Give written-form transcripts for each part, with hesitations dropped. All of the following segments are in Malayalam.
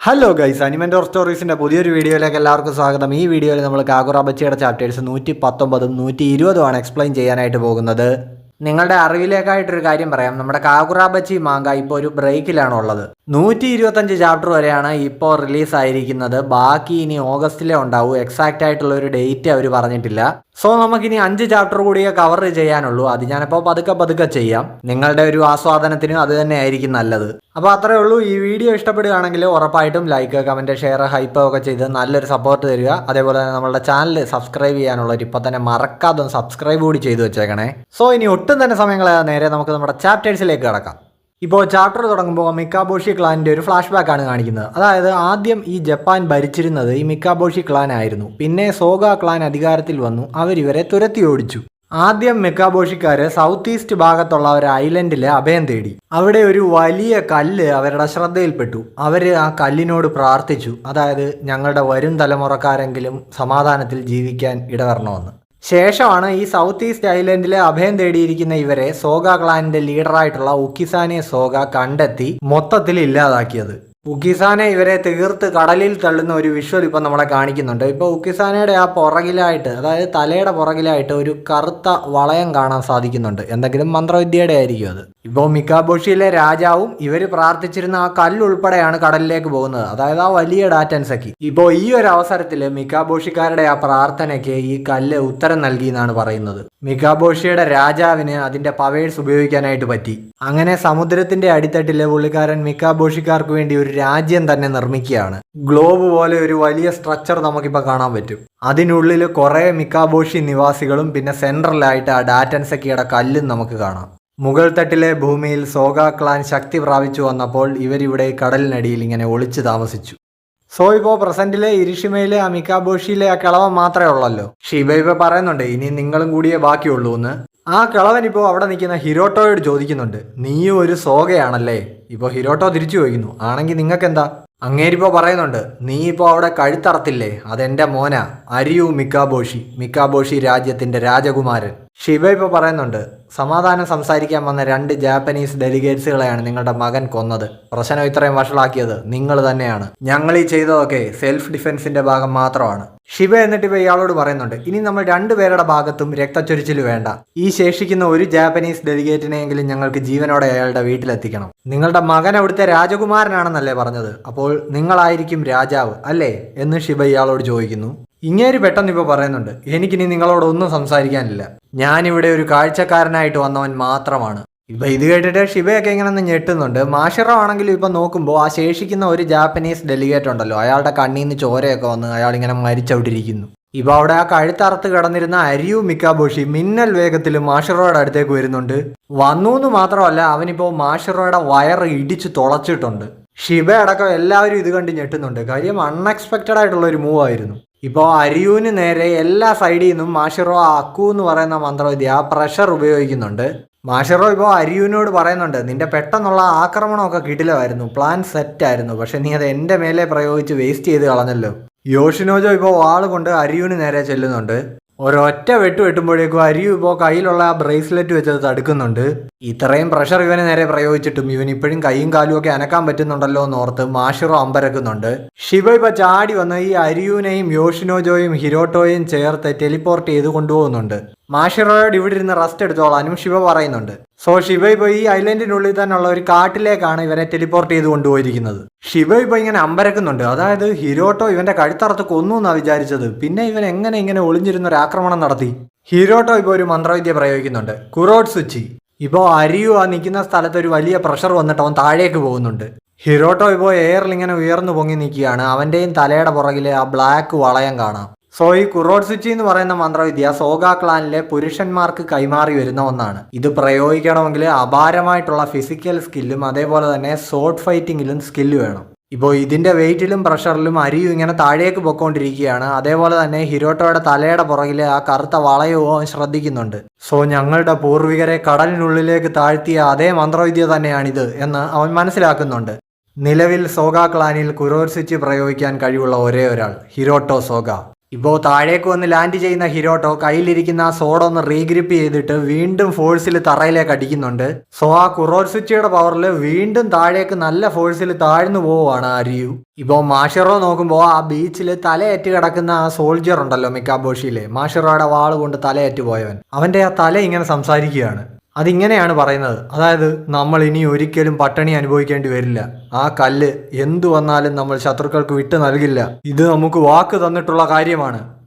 ഹലോ ഗൈസ്, അനിമെൻ്റോർ സ്റ്റോറീസിൻ്റെ പുതിയൊരു വീഡിയോയിലേക്ക് എല്ലാവർക്കും സ്വാഗതം. ഈ വീഡിയോയിൽ നമ്മൾ കാഗുറ ബച്ചിയുടെ ചാപ്റ്റേഴ്സ് 119ഉം 120ഉമാണ് എക്സ്പ്ലെയിൻ ചെയ്യാനായിട്ട് പോകുന്നത്. നിങ്ങളുടെ അറിവിലേക്കായിട്ടൊരു കാര്യം പറയാം. നമ്മുടെ കാഗുറ ബച്ചി മാങ്ക ഇപ്പോൾ ഒരു ബ്രേക്കിലാണ് ഉള്ളത്. 125 ചാപ്റ്റർ വരെയാണ് ഇപ്പോൾ റിലീസായിരിക്കുന്നത്. ബാക്കി ഇനി ഓഗസ്റ്റിലേ ഉണ്ടാവൂ. എക്സാക്റ്റ് ആയിട്ടുള്ള ഒരു ഡേറ്റ് അവർ പറഞ്ഞിട്ടില്ല. സോ നമുക്കിനി 5 ചാപ്റ്റർ കൂടിയേ കവർ ചെയ്യാനുള്ളൂ. അത് ഞാനിപ്പോൾ പതുക്കെ ചെയ്യാം. നിങ്ങളുടെ ഒരു ആസ്വാദനത്തിനും അത് തന്നെ ആയിരിക്കും നല്ലത്. അപ്പോൾ അത്രേ ഉള്ളൂ. ഈ വീഡിയോ ഇഷ്ടപ്പെടുകയാണെങ്കിൽ ഉറപ്പായിട്ടും ലൈക്ക്, കമൻറ്റ്, ഷെയർ, ഹൈപ്പ് ഒക്കെ ചെയ്ത് നല്ലൊരു സപ്പോർട്ട് തരിക. അതേപോലെ തന്നെ നമ്മളുടെ ചാനൽ സബ്സ്ക്രൈബ് ചെയ്യാനുള്ളവർ ഇപ്പോൾ തന്നെ മറക്കാതെ ഒന്ന് സബ്സ്ക്രൈബ് കൂടി ചെയ്തു വെച്ചേക്കണേ. സോ ഇനി ഒട്ടും തന്നെ സമയം കളയാതെ നേരെ നമുക്ക് നമ്മുടെ ചാപ്റ്റേഴ്സിലേക്ക് കിടക്കാം. ഇപ്പോൾ ചാപ്റ്റർ തുടങ്ങുമ്പോൾ മിക്കാബോഷി ക്ലാനിൻ്റെ ഒരു ഫ്ലാഷ് ബാക്ക് ആണ് കാണിക്കുന്നത്. അതായത് ആദ്യം ഈ ജപ്പാൻ ഭരിച്ചിരുന്നത് ഈ മിക്കാബോഷി ക്ലാൻ ആയിരുന്നു. പിന്നെ സോഗ ക്ലാൻ അധികാരത്തിൽ വന്നു. അവരിവരെ തുരത്തി ഓടിച്ചു. ആദ്യം മിക്കാബോഷിക്കാർ സൗത്ത് ഈസ്റ്റ് ഭാഗത്തുള്ള ഒരു ഐലൻഡിൽ അഭയം തേടി. അവിടെ ഒരു വലിയ കല്ല് അവരുടെ ശ്രദ്ധയിൽപ്പെട്ടു. അവർ ആ കല്ലിനോട് പ്രാർത്ഥിച്ചു. അതായത് ഞങ്ങളുടെ വരും തലമുറക്കാരെങ്കിലും സമാധാനത്തിൽ ജീവിക്കാൻ ഇടവരണമെന്ന്. ശേഷമാണ് ഈ സൗത്ത് ഈസ്റ്റ് ഐലൻഡിൽ അഭയം തേടിയിരിക്കുന്ന ഇവരെ സോഗ ക്ലാനിന്റെ ലീഡറായിട്ടുള്ള ഉക്കിസാനെ സോഗ കണ്ടെത്തി മൊത്തത്തിൽ ഇല്ലാതാക്കിയത്. ഉക്കിസാനെ ഇവരെ തീർത്ത് കടലിൽ തള്ളുന്ന ഒരു വിഷ്വൽ ഇപ്പം നമ്മളെ കാണിക്കുന്നുണ്ട്. ഇപ്പോൾ ഉക്കിസാനയുടെ ആ പുറകിലായിട്ട്, അതായത് തലയുടെ പുറകിലായിട്ട് ഒരു കറുത്ത വളയം കാണാൻ സാധിക്കുന്നുണ്ട്. എന്തെങ്കിലും മന്ത്രവിദ്യയുടെ ആയിരിക്കും അത്. ഇപ്പോൾ മിക്കാബോഷിയിലെ രാജാവും ഇവർ പ്രാർത്ഥിച്ചിരുന്ന ആ കല്ലുൾപ്പെടെയാണ് കടലിലേക്ക് പോകുന്നത്. അതായത് ആ വലിയ ഡാറ്റൻസക്കി. ഇപ്പോൾ ഈ ഒരു അവസരത്തിൽ മിക്കാബോഷിക്കാരുടെ ആ പ്രാർത്ഥനയ്ക്ക് ഈ കല്ല് ഉത്തരം നൽകി എന്നാണ് പറയുന്നത്. മിക്കാബോഷിയുടെ രാജാവിന് അതിന്റെ പവേഴ്സ് ഉപയോഗിക്കാനായിട്ട് പറ്റി. അങ്ങനെ സമുദ്രത്തിന്റെ അടിത്തട്ടിലെ പുള്ളിക്കാരൻ മിക്കാബോഷിക്കാർക്ക് വേണ്ടി ഒരു രാജ്യം തന്നെ നിർമ്മിക്കുകയാണ്. ഗ്ലോബ് പോലെ ഒരു വലിയ സ്ട്രക്ചർ നമുക്കിപ്പോൾ കാണാൻ പറ്റും. അതിനുള്ളിൽ കുറേ മിക്കാബോഷി നിവാസികളും പിന്നെ സെൻട്രലായിട്ട് ആ ഡാറ്റൻസക്കിയുടെ കല്ലും നമുക്ക് കാണാം. മുകൾ തട്ടിലെ ഭൂമിയിൽ സോഗ ക്ലാൻ ശക്തി പ്രാപിച്ചു വന്നപ്പോൾ ഇവരിവിടെ കടലിനടിയിൽ ഇങ്ങനെ ഒളിച്ചു താമസിച്ചു. സോ ഇപ്പോൾ പ്രസന്റിലെ ഇരിഷിമയിലെ ആ മിക്കാബോഷിയിലെ ആ കിളവൻ മാത്രമേ ഉള്ളല്ലോ. ഷിബ ഇപ്പോൾ പറയുന്നുണ്ട് ഇനി നിങ്ങളും കൂടിയേ ബാക്കിയുള്ളൂ എന്ന്. ആ കിളവൻ ഇപ്പോൾ അവിടെ നിൽക്കുന്ന ഹിരോട്ടോയോട് ചോദിക്കുന്നുണ്ട്, നീയും ഒരു സോഗയാണല്ലേ? ഇപ്പോൾ ഹിരോട്ടോ തിരിച്ചു ചോദിക്കുന്നു, ആണെങ്കിൽ നിങ്ങൾക്ക് എന്താ? അങ്ങേരിപ്പോൾ പറയുന്നുണ്ട്, നീ ഇപ്പോൾ അവിടെ കഴുത്തറത്തില്ലേ, അതെന്റെ മോനാ, അരിയു മിക്കാബോഷി രാജ്യത്തിന്റെ രാജകുമാരൻ. ഷിബ ഇപ്പോൾ പറയുന്നുണ്ട്, സമാധാനം സംസാരിക്കാൻ വന്ന 2 ജാപ്പനീസ് ഡെലിഗേറ്റ്സുകളെയാണ് നിങ്ങളുടെ മകൻ കൊന്നത്. പ്രശ്നം ഇത്രയും വഷളാക്കിയത് നിങ്ങൾ തന്നെയാണ്. ഞങ്ങൾ ഈ ചെയ്തതൊക്കെ സെൽഫ് ഡിഫെൻസിന്റെ ഭാഗം മാത്രമാണ്. ഷിബ എന്നിട്ട് ഇപ്പോൾ ഇയാളോട് പറയുന്നുണ്ട്, ഇനി നമ്മൾ 2 പേരുടെ ഭാഗത്തും രക്തച്ചൊരിച്ചിൽ വേണ്ട. ഈ ശേഷിക്കുന്ന ഒരു ജാപ്പനീസ് ഡെലിഗേറ്റിനെയെങ്കിലും ഞങ്ങൾക്ക് ജീവനോടെ അയാളുടെ വീട്ടിലെത്തിക്കണം. നിങ്ങളുടെ മകൻ അവിടുത്തെ രാജകുമാരനാണെന്നല്ലേ പറഞ്ഞത്? അപ്പോൾ നിങ്ങളായിരിക്കും രാജാവ് അല്ലേ എന്ന് ഷിബ ഇയാളോട് ചോദിക്കുന്നു. ഇങ്ങേര് പെട്ടെന്ന് ഇപ്പോൾ പറയുന്നുണ്ട്, എനിക്കിനി നിങ്ങളോടൊന്നും സംസാരിക്കാനില്ല. ഞാനിവിടെ ഒരു കാഴ്ചക്കാരനായിട്ട് വന്നവൻ മാത്രമാണ്. ഇപ്പം ഇത് കേട്ടിട്ട് ഷിബയൊക്കെ ഇങ്ങനെ ഒന്ന് ഞെട്ടുന്നുണ്ട്. മാഷിറോ ആണെങ്കിലും ഇപ്പം നോക്കുമ്പോൾ ആ ശേഷിക്കുന്ന ഒരു ജാപ്പനീസ് ഡെലിഗേറ്റ് ഉണ്ടല്ലോ, അയാളുടെ കണ്ണിൽ നിന്ന് ചോരയൊക്കെ വന്ന് അയാളിങ്ങനെ മരിച്ചവിട്ടിരിക്കുന്നു. ഇപ്പോൾ അവിടെ ആ കഴുത്തറുത്ത് കിടന്നിരുന്ന അരിയു മിക്കാബോഷി മിന്നൽ വേഗത്തിൽ മാഷിറോയുടെ അടുത്തേക്ക് വരുന്നുണ്ട്. വന്നു എന്ന് മാത്രമല്ല, അവനിപ്പോൾ മാഷിറോയുടെ വയറ് ഇടിച്ച് തുളച്ചിട്ടുണ്ട്. ഷിബ അടക്കം എല്ലാവരും ഇത് കണ്ട് ഞെട്ടുന്നുണ്ട്. കാര്യം അൺഎക്സ്പെക്റ്റഡ് ആയിട്ടുള്ള ഒരു മൂവ് ആയിരുന്നു. ഇപ്പോൾ അരിയുവിന് നേരെ എല്ലാ സൈഡിൽ നിന്നും മാഷിറോ അക്കു എന്ന് പറയുന്ന മന്ത്രവിദ്യ ആ പ്രഷർ ഉപയോഗിക്കുന്നുണ്ട്. മാഷിറോ ഇപ്പോൾ അരിയുവിനോട് പറയുന്നുണ്ട്, നിന്റെ പെട്ടെന്നുള്ള ആക്രമണമൊക്കെ കിടിലമായിരുന്നു, പ്ലാൻ സെറ്റായിരുന്നു, പക്ഷെ നീ അത് എൻ്റെ മേലെ പ്രയോഗിച്ച് വേസ്റ്റ് ചെയ്ത് കളഞ്ഞല്ലോ. യോഷിനോജോ ഇപ്പോൾ വാള് കൊണ്ട് അരിയുവിന് നേരെ ചെല്ലുന്നുണ്ട്. ഒരൊറ്റ വെട്ടുമ്പോഴേക്കും അരിയു ഇപ്പോൾ കയ്യിലുള്ള ആ ബ്രേസ്ലെറ്റ് വെച്ചത് തടുക്കുന്നുണ്ട്. ഇത്രയും പ്രഷർ ഇവന് നേരെ പ്രയോഗിച്ചിട്ടും ഇവൻ ഇപ്പോഴും കൈയും കാലും ഒക്കെ അനക്കാൻ പറ്റുന്നുണ്ടല്ലോ എന്ന് ഓർത്ത് മാഷിറോ അമ്പരക്കുന്നുണ്ട്. ഷിബ ഇപ്പോൾ ചാടി വന്ന് ഈ അരിയുവിനെയും യോഷിനോജോയും ഹിരോട്ടോയും ചേർത്ത് ടെലിപ്പോർട്ട് ചെയ്ത് കൊണ്ടുപോകുന്നുണ്ട്. മാഷിറോയോട് ഇവിടെ ഇരുന്ന് റെസ്റ്റ് എടുത്തോളാനും ഷിബ പറയുന്നുണ്ട്. സോ ഷിബ ഇപ്പോൾ ഈ ഐലൻഡിനുള്ളിൽ തന്നെയുള്ള ഒരു കാട്ടിലേക്കാണ് ഇവനെ ടെലിപ്പോർട്ട് ചെയ്ത് കൊണ്ടുപോയിരിക്കുന്നത്. ഷിബ ഇപ്പോൾ ഇങ്ങനെ അമ്പരക്കുന്നുണ്ട്. അതായത് ഹിരോട്ടോ ഇവന്റെ കഴുത്തറത്ത് കൊന്നു എന്നാണ് വിചാരിച്ചത്. പിന്നെ ഇവൻ എങ്ങനെ ഇങ്ങനെ ഒളിഞ്ഞിരുന്ന ഒരു ആക്രമണം നടത്തി? ഹിരോട്ടോ ഇപ്പോൾ ഒരു മന്ത്രവിദ്യ പ്രയോഗിക്കുന്നുണ്ട്, കുറോട്സുച്ചി. ഇപ്പോൾ അരിയു ആ നിൽക്കുന്ന സ്ഥലത്ത് ഒരു വലിയ പ്രഷർ വന്നിട്ട് അവൻ താഴേക്ക് പോകുന്നുണ്ട്. ഹിരോട്ടോ ഇപ്പോൾ എയറിൽ ഇങ്ങനെ ഉയർന്നു പൊങ്ങി നിൽക്കുകയാണ്. അവന്റെയും തലയുടെ പുറകിൽ ആ ബ്ലാക്ക് വളയം കാണാം. സോ ഈ കുറോട്സുച്ചി എന്ന് പറയുന്ന മന്ത്രവിദ്യ സോഗ ക്ലാനിലെ പുരുഷന്മാർക്ക് കൈമാറി വരുന്ന ഒന്നാണ്. ഇത് പ്രയോഗിക്കണമെങ്കിൽ അപാരമായിട്ടുള്ള ഫിസിക്കൽ സ്കില്ലും അതേപോലെ തന്നെ സോർട്ട് ഫൈറ്റിങ്ങിലും സ്കില്ല് വേണം. ഇപ്പോൾ ഇതിന്റെ വെയിറ്റിലും പ്രഷറിലും അരിയു ഇങ്ങനെ താഴേക്ക് പൊക്കോണ്ടിരിക്കുകയാണ്. അതേപോലെ തന്നെ ഹിരോട്ടോയുടെ തലയുടെ പുറകിൽ ആ കറുത്ത വളയവും അവൻ ശ്രദ്ധിക്കുന്നുണ്ട്. സോ ഞങ്ങളുടെ പൂർവികരെ കടലിനുള്ളിലേക്ക് താഴ്ത്തിയ അതേ മന്ത്രവിദ്യ തന്നെയാണിത് എന്ന് അവൻ മനസ്സിലാക്കുന്നുണ്ട്. നിലവിൽ സോഗ ക്ലാനിൽ കുറോട്സുച്ചി പ്രയോഗിക്കാൻ കഴിവുള്ള ഒരേ ഒരാൾ ഹിരോട്ടോ സോഗ. ഇപ്പോൾ താഴേക്ക് വന്ന് ലാൻഡ് ചെയ്യുന്ന ഹിരോട്ടോ കയ്യിലിരിക്കുന്ന ആ സോഡ ഒന്ന് റീഗ്രിപ്പ് ചെയ്തിട്ട് വീണ്ടും ഫോഴ്സിൽ തറയിലേക്ക് അടിക്കുന്നുണ്ട്. സോ ആ കുറോത്സുച്ചിയുടെ പവറിൽ വീണ്ടും താഴേക്ക് നല്ല ഫോഴ്സിൽ താഴ്ന്നു പോവുകയാണ് അരിയു. ഇപ്പോൾ മാഷിറോ നോക്കുമ്പോൾ ആ ബീച്ചിൽ തലയേറ്റ് കിടക്കുന്ന ആ സോൾജിയർ ഉണ്ടല്ലോ മിക്കാബോഷിയിലെ, മാഷിറോയുടെ വാള് കൊണ്ട് തലയേറ്റ് പോയവൻ, അവന്റെ ആ തല ഇങ്ങനെ സംസാരിക്കുകയാണ്. അതിങ്ങനെയാണ് പറയുന്നത്, അതായത് നമ്മൾ ഇനി ഒരിക്കലും പട്ടിണി അനുഭവിക്കേണ്ടി വരില്ല, ആ കല്ല് എന്തു വന്നാലും നമ്മൾ ശത്രുക്കൾക്ക് വിട്ടു നൽകില്ല, ഇത് നമുക്ക് വാക്ക് തന്നിട്ടുള്ള കാര്യമാണ്.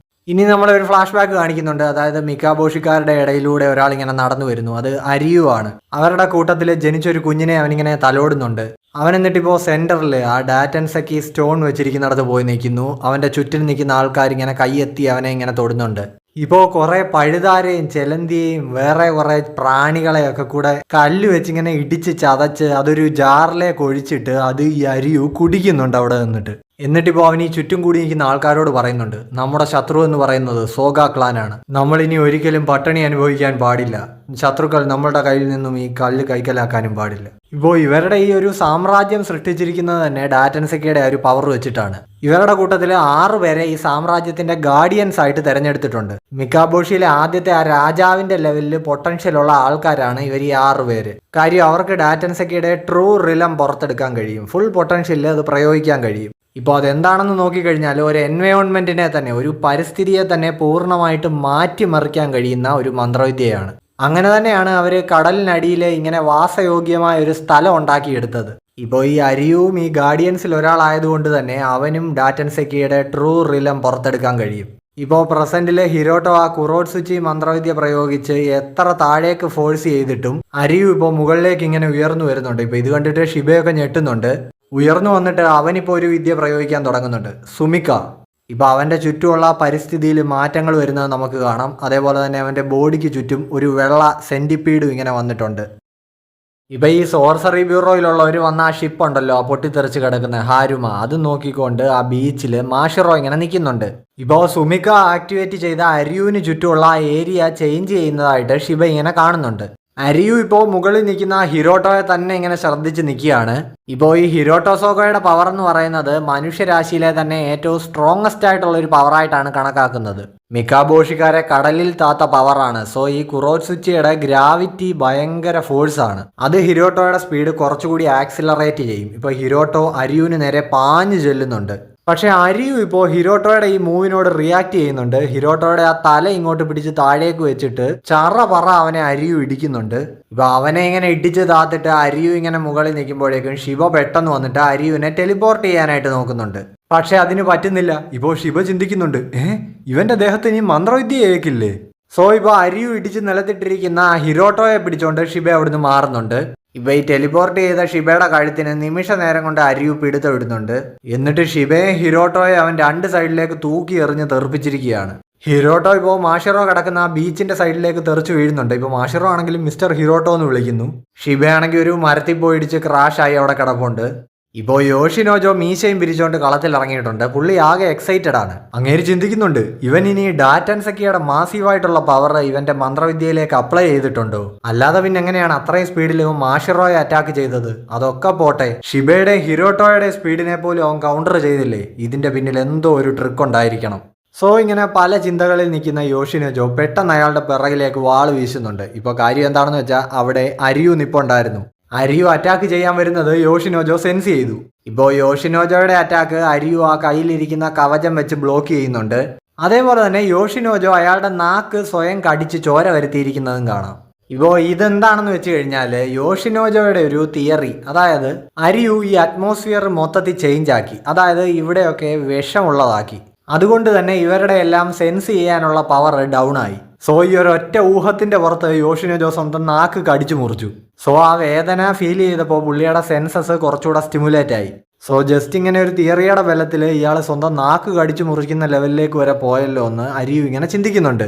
ഇനി നമ്മളൊരു ഫ്ലാഷ് ബാക്ക് കാണിക്കുന്നുണ്ട്. അതായത് മിക്കാബോഷിക്കാരുടെ ഇടയിലൂടെ ഒരാൾ ഇങ്ങനെ നടന്നു വരുന്നു. അത് അരിയു ആണ്. അവരുടെ കൂട്ടത്തിൽ ജനിച്ചൊരു കുഞ്ഞിനെ അവനിങ്ങനെ തലോടുന്നുണ്ട്. അവൻ എന്നിട്ടിപ്പോൾ സെന്ററിൽ ആ ഡാറ്റൻസക്കി സ്റ്റോൺ വെച്ചിരിക്കുന്നിടത്ത് പോയി നിൽക്കുന്നു. അവന്റെ ചുറ്റിൽ നിൽക്കുന്ന ആൾക്കാർ ഇങ്ങനെ കൈയെത്തി അവനെ ഇങ്ങനെ തൊടുന്നുണ്ട്. ഇപ്പോൾ കുറെ പഴുതാരയും ചെലന്തിയെയും വേറെ കുറെ പ്രാണികളെയൊക്കെ കൂടെ കല്ല് വെച്ചിങ്ങനെ ഇടിച്ച് ചതച്ച് അതൊരു ജാറിലേക്ക് ഒഴിച്ചിട്ട് അത് ഈ അരിയു കുടിക്കുന്നുണ്ട് അവിടെ നിന്നിട്ട്. എന്നിട്ടിപ്പോൾ അവൻ ഈ ചുറ്റും കൂടി നിൽക്കുന്ന ആൾക്കാരോട് പറയുന്നുണ്ട്, നമ്മുടെ ശത്രു എന്ന് പറയുന്നത് സോഗ ക്ലാനാണ്, നമ്മൾ ഇനി ഒരിക്കലും പട്ടിണി അനുഭവിക്കാൻ പാടില്ല, ശത്രുക്കൾ നമ്മളുടെ കയ്യിൽ നിന്നും ഈ കല്ല് കൈക്കലാക്കാനും പാടില്ല. ഇപ്പോൾ ഇവരുടെ ഈ ഒരു സാമ്രാജ്യം സൃഷ്ടിച്ചിരിക്കുന്നത് തന്നെ ഡാറ്റൻസക്കിയുടെ ഒരു പവർ വെച്ചിട്ടാണ്. ഇവരുടെ കൂട്ടത്തിൽ 6 പേരെ ഈ സാമ്രാജ്യത്തിന്റെ ഗാർഡിയൻസ് ആയിട്ട് തെരഞ്ഞെടുത്തിട്ടുണ്ട്. മിക്കാബോഷിയിലെ ആദ്യത്തെ ആ രാജാവിന്റെ ലെവലിൽ പൊട്ടൻഷ്യൽ ഉള്ള ആൾക്കാരാണ് ഇവർ ഈ 6 പേര്. കാര്യം അവർക്ക് ഡാറ്റൻസക്കിയുടെ ട്രൂ റിലം പുറത്തെടുക്കാൻ കഴിയും, ഫുൾ പൊട്ടൻഷ്യലിൽ അത് പ്രയോഗിക്കാൻ കഴിയും. ഇപ്പോൾ അതെന്താണെന്ന് നോക്കിക്കഴിഞ്ഞാൽ ഒരു എൻവയോൺമെന്റിനെ തന്നെ, ഒരു പരിസ്ഥിതിയെ തന്നെ പൂർണ്ണമായിട്ട് മാറ്റിമറിക്കാൻ കഴിയുന്ന ഒരു മന്ത്രവിദ്യയാണ്. അങ്ങനെ തന്നെയാണ് അവർ കടലിനടിയിൽ ഇങ്ങനെ വാസയോഗ്യമായ ഒരു സ്ഥലം ഉണ്ടാക്കിയെടുത്തത്. ഇപ്പോൾ ഈ അരിയും ഈ ഗാർഡിയൻസിൽ ഒരാളായതുകൊണ്ട് തന്നെ അവനും ഡാറ്റൻസെക്കിയുടെ ട്രൂ റിലം പുറത്തെടുക്കാൻ കഴിയും. ഇപ്പോൾ പ്രസന്റിലെ ഹിരോട്ടോ ആ കുറോട്സുച്ചി മന്ത്രവിദ്യ പ്രയോഗിച്ച് എത്ര താഴേക്ക് ഫോഴ്സ് ചെയ്തിട്ടും അരിയു ഇപ്പോൾ മുകളിലേക്ക് ഇങ്ങനെ ഉയർന്നു വരുന്നുണ്ട്. ഇപ്പോൾ ഇത് കണ്ടിട്ട് ഷിബയൊക്കെ ഞെട്ടുന്നുണ്ട്. ഉയർന്നു വന്നിട്ട് അവനിപ്പോൾ ഒരു വിദ്യ പ്രയോഗിക്കാൻ തുടങ്ങുന്നുണ്ട്, സുമിക്ക. ഇപ്പോൾ അവൻ്റെ ചുറ്റുമുള്ള പരിസ്ഥിതിയിൽ മാറ്റങ്ങൾ വരുന്നത് നമുക്ക് കാണാം. അതേപോലെ തന്നെ അവൻ്റെ ബോഡിക്ക് ചുറ്റും ഒരു വെള്ള സെൻറ്റിപ്പീഡും ഇങ്ങനെ വന്നിട്ടുണ്ട്. ഇപ്പോൾ ഈ സോർസറി ബ്യൂറോയിലുള്ളവർ വന്ന ആ ഷിപ്പ് ഉണ്ടല്ലോ, ആ പൊട്ടിത്തെറിച്ച് കിടക്കുന്ന ഹാരുമ, അത് നോക്കിക്കൊണ്ട് ആ ബീച്ചിൽ മാഷിറോ ഇങ്ങനെ നിൽക്കുന്നുണ്ട്. ഇപ്പോൾ സുമിക്ക ആക്ടിവേറ്റ് ചെയ്ത അരിയുവിന് ചുറ്റുമുള്ള ആ ഏരിയ ചേഞ്ച് ചെയ്യുന്നതായിട്ട് ഷിബ ഇങ്ങനെ കാണുന്നുണ്ട്. അരിയു ഇപ്പോൾ മുകളിൽ നിൽക്കുന്ന ഹിരോട്ടോയെ തന്നെ ഇങ്ങനെ ശ്രദ്ധിച്ച് നിൽക്കുകയാണ്. ഇപ്പോൾ ഈ ഹിരോട്ടോ സോഗോയുടെ പവർ എന്ന് പറയുന്നത് മനുഷ്യരാശിയിലെ തന്നെ ഏറ്റവും സ്ട്രോങ്ങസ്റ്റ് ആയിട്ടുള്ള ഒരു പവറായിട്ടാണ് കണക്കാക്കുന്നത്. മിക്കാബോഷിക്കാരെ കടലിൽ താത്ത പവറാണ്. സോ ഈ കുറോട്സുച്ചിയുടെ ഗ്രാവിറ്റി ഭയങ്കര ഫോഴ്സാണ്. അത് ഹിരോട്ടോയുടെ സ്പീഡ് കുറച്ചുകൂടി ആക്സിലറേറ്റ് ചെയ്യും. ഇപ്പോൾ ഹിരോട്ടോ അരിയുവിന് നേരെ പാഞ്ഞു ചെല്ലുന്നുണ്ട്. പക്ഷേ അരിയു ഇപ്പോൾ ഹിരോട്ടോയുടെ ഈ മൂവിനോട് റിയാക്ട് ചെയ്യുന്നുണ്ട്. ഹിരോട്ടോയുടെ ആ തല ഇങ്ങോട്ട് പിടിച്ച് താഴേക്ക് വെച്ചിട്ട് പറ അവനെ അരിയു ഇടിക്കുന്നുണ്ട്. ഇപ്പൊ അവനെ ഇങ്ങനെ ഇടിച്ച് താത്തിട്ട് അരിയു ഇങ്ങനെ മുകളിൽ നിൽക്കുമ്പോഴേക്കും ശിവ പെട്ടെന്ന് വന്നിട്ട് അരിയുവിനെ ടെലിപ്പോർട്ട് ചെയ്യാനായിട്ട് നോക്കുന്നുണ്ട്. പക്ഷെ അതിന് പറ്റുന്നില്ല. ഇപ്പോൾ ശിവ ചിന്തിക്കുന്നുണ്ട്, ഇവന്റെ ദേഹത്ത് ഇനി മന്ത്രവിദ്യ ഏക്കില്ലേ? സോ ഇപ്പോൾ അരിയു ഇടിച്ച് നിലത്തിട്ടിരിക്കുന്ന ഹിരോട്ടോയെ പിടിച്ചോണ്ട് ഷിബ അവിടുന്ന് മാറുന്നുണ്ട്. ഇപ്പൊ ഈ ടെലിപ്പോർട്ട് ചെയ്ത ഷിബയുടെ കഴുത്തിന് നിമിഷ നേരം കൊണ്ട് അരിയു പിടുത്തം ഇടുന്നുണ്ട്. എന്നിട്ട് ഷിബയെ ഹിരോട്ടോയെ അവൻ 2 സൈഡിലേക്ക് തൂക്കി എറിഞ്ഞ് തെറിപ്പിച്ചിരിക്കുകയാണ്. ഹിരോട്ടോ ഇപ്പോൾ മാഷിറോ കിടക്കുന്ന ആ ബീച്ചിന്റെ സൈഡിലേക്ക് തെറിച്ചു വീഴുന്നുണ്ട്. ഇപ്പോൾ മാഷിറോ ആണെങ്കിലും മിസ്റ്റർ ഹിരോട്ടോ എന്ന് വിളിക്കുന്നു. ഷിബയാണെങ്കിൽ ഒരു മരത്തിൽ പോയിടിച്ച് ക്രാഷായി അവിടെ കിടപ്പുണ്ട്. ഇപ്പോൾ യോഷിനോജോ മീശയും പിരിച്ചുകൊണ്ട് കളത്തിൽ ഇറങ്ങിയിട്ടുണ്ട്. പുള്ളി ആകെ എക്സൈറ്റഡ് ആണ്. അങ്ങേര് ചിന്തിക്കുന്നുണ്ട്, ഇവൻ ഇനി ഡാറ്റൻസക്കിയുടെ മാസീവായിട്ടുള്ള പവർ ഇവന്റെ മന്ത്രവിദ്യയിലേക്ക് അപ്ലൈ ചെയ്തിട്ടുണ്ടോ? അല്ലാതെ പിന്നെ എങ്ങനെയാണ് അത്രയും സ്പീഡിൽ ഇവൻ മാഷിറോയെ അറ്റാക്ക് ചെയ്തത്? അതൊക്കെ പോട്ടെ, ഷിബയുടെ ഹിരോട്ടോയുടെ സ്പീഡിനെ പോലും അവൻ കൗണ്ടർ ചെയ്തില്ലേ? ഇതിന്റെ പിന്നിൽ എന്തോ ഒരു ട്രിക്ക് ഉണ്ടായിരിക്കണം. സോ ഇങ്ങനെ പല ചിന്തകളിൽ നിൽക്കുന്ന യോഷിനോജോ പെട്ടെന്ന് അയാളുടെ പിറകിലേക്ക് വാള് വീശുന്നുണ്ട്. ഇപ്പോൾ കാര്യം എന്താണെന്ന് വെച്ചാൽ അവിടെ അരിയു നിപ്പുണ്ടായിരുന്നു. അരിയു അറ്റാക്ക് ചെയ്യാൻ വരുന്നത് യോഷിനോജോ സെൻസ് ചെയ്തു. ഇപ്പോൾ യോഷിനോജോയുടെ അറ്റാക്ക് അരിയു ആ കയ്യിലിരിക്കുന്ന കവചം വെച്ച് ബ്ലോക്ക് ചെയ്യുന്നുണ്ട്. അതേപോലെ തന്നെ യോഷിനോജോ അയാളുടെ നാക്ക് സ്വയം കടിച്ച് ചോര വരുത്തിയിരിക്കുന്നതും കാണാം. ഇപ്പോൾ ഇതെന്താണെന്ന് വെച്ച് കഴിഞ്ഞാൽ യോഷിനോജോയുടെ ഒരു തിയറി, അതായത് അരിയു ഈ അറ്റ്മോസ്ഫിയർ മൊത്തത്തിൽ ചേഞ്ച് ആക്കി, അതായത് ഇവിടെയൊക്കെ വിഷമുള്ളതാക്കി. അതുകൊണ്ട് തന്നെ ഇവരുടെ എല്ലാം സെൻസ് ചെയ്യാനുള്ള പവർ ഡൗൺ ആയി. സോ ഈ ഒരു ഒറ്റ ഊഹത്തിന്റെ പുറത്ത് യോഷിനോജോ സ്വന്തം നാക്ക് കടിച്ചു മുറിച്ചു. സോ ആ വേദന ഫീൽ ചെയ്തപ്പോൾ പുള്ളിയുടെ സെൻസസ് കുറച്ചുകൂടെ സ്റ്റിമുലേറ്റ് ആയി. സോ ജസ്റ്റ് ഇങ്ങനെ ഒരു തിയറിയുടെ ബലത്തിൽ ഇയാൾ സ്വന്തം നാക്ക് കടിച്ചു മുറിക്കുന്ന ലെവലിലേക്ക് വരെ പോയല്ലോ എന്ന് അരിയു ഇങ്ങനെ ചിന്തിക്കുന്നുണ്ട്.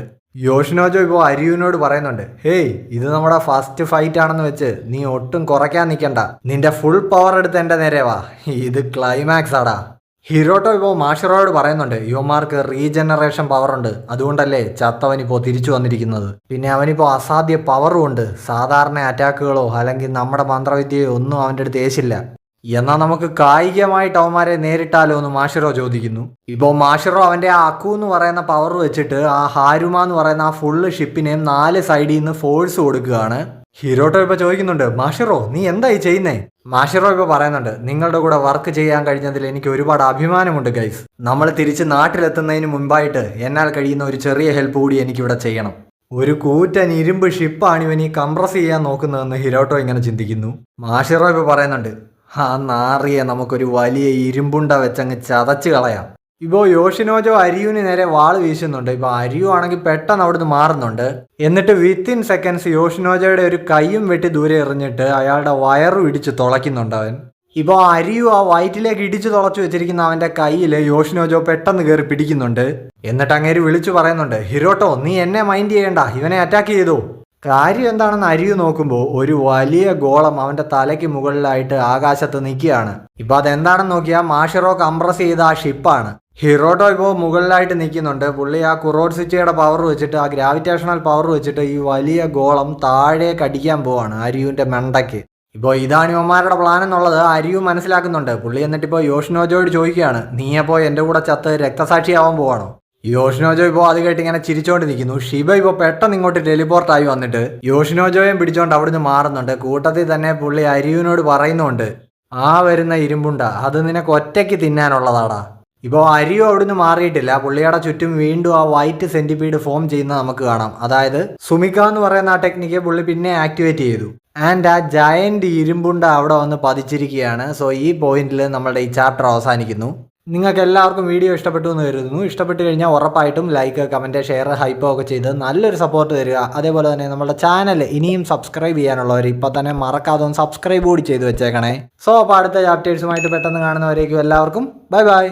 യോഷിനോജോ ഇപ്പോൾ അരിയുവിനോട് പറയുന്നുണ്ട്, ഹേയ്, ഇത് നമ്മുടെ ഫസ്റ്റ് ഫൈറ്റ് ആണെന്ന് വെച്ച് നീ ഒട്ടും കുറയ്ക്കാൻ നിൽക്കണ്ട, നിന്റെ ഫുൾ പവർ എടുത്ത് എൻ്റെ നേരെ വാ, ഇത് ക്ലൈമാക്സ് ആടാ. ഹിരോട്ടോ ഇപ്പോൾ മാഷിറോയോട് പറയുന്നുണ്ട്, യുവമാർക്ക് റീജനറേഷൻ പവർ ഉണ്ട്, അതുകൊണ്ടല്ലേ ചത്തവനിപ്പോൾ തിരിച്ചു വന്നിരിക്കുന്നത്. പിന്നെ അവനിപ്പോൾ അസാധ്യ പവറും ഉണ്ട്. സാധാരണ അറ്റാക്കുകളോ അല്ലെങ്കിൽ നമ്മുടെ മന്ത്രവിദ്യയോ ഒന്നും അവൻ്റെ അടുത്ത് ഏശില്ല. എന്നാൽ നമുക്ക് കായികമായിട്ട് അവന്മാരെ നേരിട്ടാലോ എന്ന് മാഷിറോ ചോദിക്കുന്നു. ഇപ്പോൾ മാഷിറോ അവൻ്റെ ആ അക്കു എന്ന് പറയുന്ന പവർ വെച്ചിട്ട് ആ ഹാരുമ എന്ന് പറയുന്ന ആ ഫുള്ള് ഷിപ്പിനെയും 4 സൈഡിൽ നിന്ന് ഫോഴ്സ് കൊടുക്കുകയാണ്. ഹിരോട്ടോ ഇപ്പോൾ ചോദിക്കുന്നുണ്ട്, മാഷിറോ നീ എന്തായി ചെയ്യുന്നേ? മാഷിറോ ഇപ്പോൾ പറയുന്നുണ്ട്, നിങ്ങളുടെ കൂടെ വർക്ക് ചെയ്യാൻ കഴിഞ്ഞതിൽ എനിക്ക് ഒരുപാട് അഭിമാനമുണ്ട് ഗൈസ്. നമ്മൾ തിരിച്ച് നാട്ടിലെത്തുന്നതിന് മുൻപായിട്ട് എന്നാൽ കഴിയുന്ന ഒരു ചെറിയ ഹെൽപ്പ് കൂടി എനിക്കിവിടെ ചെയ്യണം. ഒരു കൂറ്റൻ ഇരുമ്പ് ഷിപ്പാണ് ഇവൻ ഈ കംപ്രസ് ചെയ്യാൻ നോക്കുന്നതെന്ന് ഹിരോട്ടോ ഇങ്ങനെ ചിന്തിക്കുന്നു. മാഷിറോ ഇപ്പോൾ പറയുന്നുണ്ട്, ആ നാറിയെ നമുക്കൊരു വലിയ ഇരുമ്പുണ്ട വെച്ചങ്ങ് ചതച്ച് കളയാം. ഇപ്പോൾ യോഷിനോജോ അരിയുവിന് നേരെ വാൾ വീശുന്നുണ്ട്. ഇപ്പോൾ അരിയു ആണെങ്കിൽ പെട്ടെന്ന് അവിടുന്ന് മാറുന്നുണ്ട്. എന്നിട്ട് വിത്തിൻ സെക്കൻഡ്സ് യോഷിനോജോയുടെ ഒരു കൈയും വെട്ടി ദൂരെ എറിഞ്ഞിട്ട് അയാളുടെ വയറും ഇടിച്ച് തുളയ്ക്കുന്നുണ്ട് അവൻ. ഇപ്പോൾ അരിയു ആ വയറ്റിലേക്ക് ഇടിച്ചു തുളച്ചു വെച്ചിരിക്കുന്ന അവൻ്റെ കയ്യിൽ യോഷിനോജോ പെട്ടെന്ന് കയറി പിടിക്കുന്നുണ്ട്. എന്നിട്ട് അങ്ങേര് വിളിച്ചു പറയുന്നുണ്ട്, ഹിരോട്ടോ നീ എന്നെ മൈൻഡ് ചെയ്യണ്ട, ഇവനെ അറ്റാക്ക് ചെയ്തോ. കാര്യം എന്താണെന്ന് അരിയു നോക്കുമ്പോൾ ഒരു വലിയ ഗോളം അവൻ്റെ തലയ്ക്ക് മുകളിലായിട്ട് ആകാശത്ത് നിൽക്കുകയാണ്. ഇപ്പോൾ അതെന്താണെന്ന് നോക്കിയാൽ മാഷിറോ കംപ്രസ് ചെയ്ത ആ ഷിപ്പാണ്. ഹിരോട്ടോ ഇപ്പോൾ മുകളിലായിട്ട് നിൽക്കുന്നുണ്ട്. പുള്ളി ആ കുറോട്സിച്ചയുടെ പവർ വെച്ചിട്ട്, ആ ഗ്രാവിറ്റേഷണൽ പവർ വെച്ചിട്ട് ഈ വലിയ ഗോളം താഴേക്ക് അടിക്കാൻ പോവാണ് അരിയുവിൻ്റെ മണ്ടയ്ക്ക്. ഇപ്പോൾ ഇതാണ് ഇവന്മാരുടെ പ്ലാൻ എന്നുള്ളത് അരിയു മനസ്സിലാക്കുന്നുണ്ട്. പുള്ളി എന്നിട്ടിപ്പോൾ യോഷിനോജോയോട് ചോദിക്കുകയാണ്, നീയപ്പോൾ എൻ്റെ കൂടെ ചത്ത് രക്തസാക്ഷിയാവാൻ പോവാണോ? യോഷിനോജോ ഇപ്പോൾ അത് കേട്ട് ഇങ്ങനെ ചിരിച്ചോണ്ട് നിൽക്കുന്നു. ഷിബ ഇപ്പോൾ പെട്ടെന്ന് ഇങ്ങോട്ട് ടെലിപോർട്ടായി വന്നിട്ട് യോഷിനോജോയും പിടിച്ചോണ്ട് അവിടുന്ന് മാറുന്നുണ്ട്. കൂട്ടത്തിൽ തന്നെ പുള്ളി അരിയുവിനോട് പറയുന്നുണ്ട്, ആ വരുന്ന ഇരുമ്പുണ്ട അത് നിനക്ക് ഒറ്റയ്ക്ക് തിന്നാനുള്ളതാടാ. ഇപ്പോൾ അരിയോ അവിടുന്ന് മാറിയിട്ടില്ല. പുള്ളിയുടെ ചുറ്റും വീണ്ടും ആ വൈറ്റ് സെന്റിപീഡ് ഫോം ചെയ്യുന്നത് നമുക്ക് കാണാം. അതായത് സുമിക എന്ന് പറയുന്ന ആ ടെക്നിക്ക് പുള്ളി പിന്നെ ആക്ടിവേറ്റ് ചെയ്തു. ആൻഡ് ആ ജയന്റ് ഇരുമ്പുണ്ട അവിടെ വന്ന് പതിച്ചിരിക്കുകയാണ്. സോ ഈ പോയിന്റിൽ നമ്മളുടെ ഈ ചാപ്റ്റർ അവസാനിക്കുന്നു. നിങ്ങൾക്ക് എല്ലാവർക്കും വീഡിയോ ഇഷ്ടപ്പെട്ടു എന്ന് കരുതുന്നു. ഇഷ്ടപ്പെട്ട് കഴിഞ്ഞാൽ ഉറപ്പായിട്ടും ലൈക്ക്, കമൻറ്റ്, ഷെയർ, ഹൈപ്പോ ഒക്കെ ചെയ്ത് നല്ലൊരു സപ്പോർട്ട് തരിക. അതേപോലെ തന്നെ നമ്മുടെ ചാനൽ ഇനിയും സബ്സ്ക്രൈബ് ചെയ്യാനുള്ളവർ ഇപ്പോൾ തന്നെ മറക്കാതെ ഒന്ന് സബ്സ്ക്രൈബ് കൂടി ചെയ്ത് വെച്ചേക്കണേ. സോ അപ്പോൾ അടുത്ത ചാപ്റ്റേഴ്സുമായിട്ട് പെട്ടെന്ന് കാണുന്നവരേക്കും എല്ലാവർക്കും ബൈ ബൈ.